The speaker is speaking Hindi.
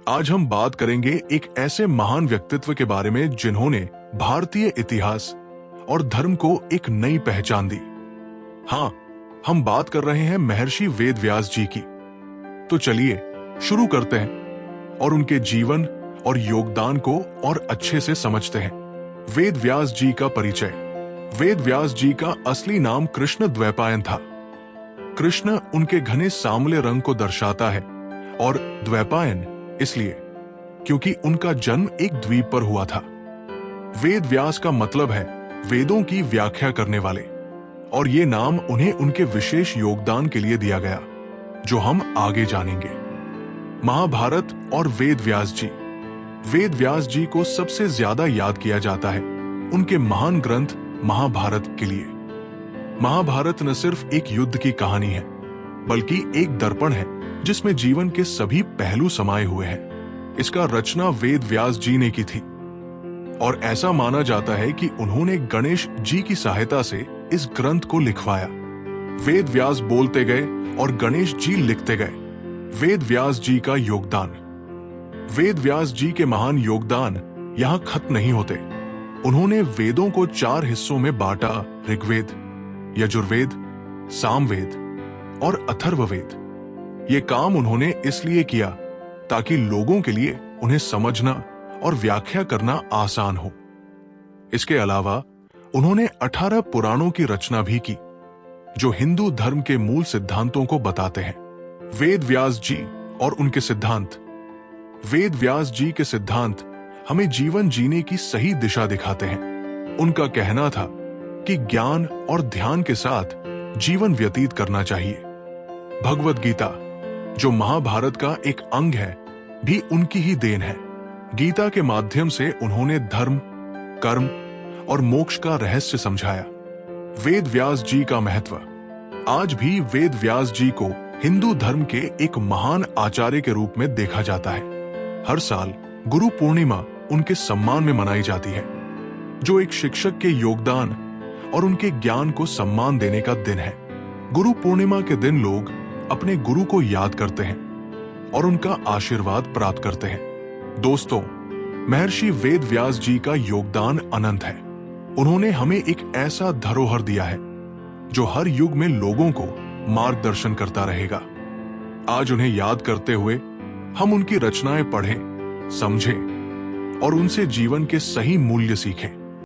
आज हम बात करेंगे एक ऐसे महान व्यक्तित्व के बारे में जिन्होंने भारतीय इतिहास और धर्म को एक नई पहचान दी। हाँ, हम बात कर रहे हैं महर्षि वेदव्यास जी की। तो चलिए शुरू करते हैं और उनके जीवन और योगदान को और अच्छे से समझते हैं। वेदव्यास जी का परिचय। वेदव्यास जी का असली नाम कृष्ण द्वैपायन था। कृष्ण उनके घने सांवले रंग को दर्शाता है और द्वैपायन इसलिए क्योंकि उनका जन्म एक द्वीप पर हुआ था। वेदव्यास का मतलब है वेदों की व्याख्या करने वाले, और ये नाम उन्हें उनके विशेष योगदान के लिए दिया गया जो हम आगे जानेंगे। महाभारत और वेदव्यास जी। वेदव्यास जी को सबसे ज्यादा याद किया जाता है उनके महान ग्रंथ महाभारत के लिए। महाभारत न सिर्फ एक युद्ध की कहानी है बल्कि एक दर्पण है जिसमें जीवन के सभी पहलू समाये हुए हैं। इसका रचना वेदव्यास जी ने की थी और ऐसा माना जाता है कि उन्होंने गणेश जी की सहायता से इस ग्रंथ को लिखवाया। वेदव्यास बोलते गए और गणेश जी लिखते गए। वेदव्यास जी का योगदान। वेदव्यास जी के महान योगदान यहाँ खत्म नहीं होते। उन्होंने वेदों को 4 हिस्सों में बांटा: ऋग्वेद, यजुर्वेद, सामवेद और अथर्ववेद। ये काम उन्होंने इसलिए किया ताकि लोगों के लिए उन्हें समझना और व्याख्या करना आसान हो। इसके अलावा उन्होंने 18 पुराणों की रचना भी की जो हिंदू धर्म के मूल सिद्धांतों को बताते हैं। वेदव्यास जी और उनके सिद्धांत। वेदव्यास जी के सिद्धांत हमें जीवन जीने की सही दिशा दिखाते हैं। उनका कहना था कि ज्ञान और ध्यान के साथ जीवन व्यतीत करना चाहिए। भगवद गीता, जो महाभारत का एक अंग है, भी उनकी ही देन है। गीता के माध्यम से उन्होंने धर्म, कर्म और मोक्ष का रहस्य समझाया। वेदव्यास जी का महत्व। आज भी वेदव्यास जी को हिंदू धर्म के एक महान आचार्य के रूप में देखा जाता है। हर साल गुरु पूर्णिमा उनके सम्मान में मनाई जाती है, जो एक शिक्षक के योगदान और उनके ज्ञान को सम्मान देने का दिन है। गुरु पूर्णिमा के दिन लोग अपने गुरु को याद करते हैं और उनका आशीर्वाद प्राप्त करते हैं। दोस्तों, महर्षि वेदव्यास जी का योगदान अनंत है। उन्होंने हमें एक ऐसा धरोहर दिया है जो हर युग में लोगों को मार्गदर्शन करता रहेगा। आज उन्हें याद करते हुए हम उनकी रचनाएं पढ़ें, समझें और उनसे जीवन के सही मूल्य सीखें।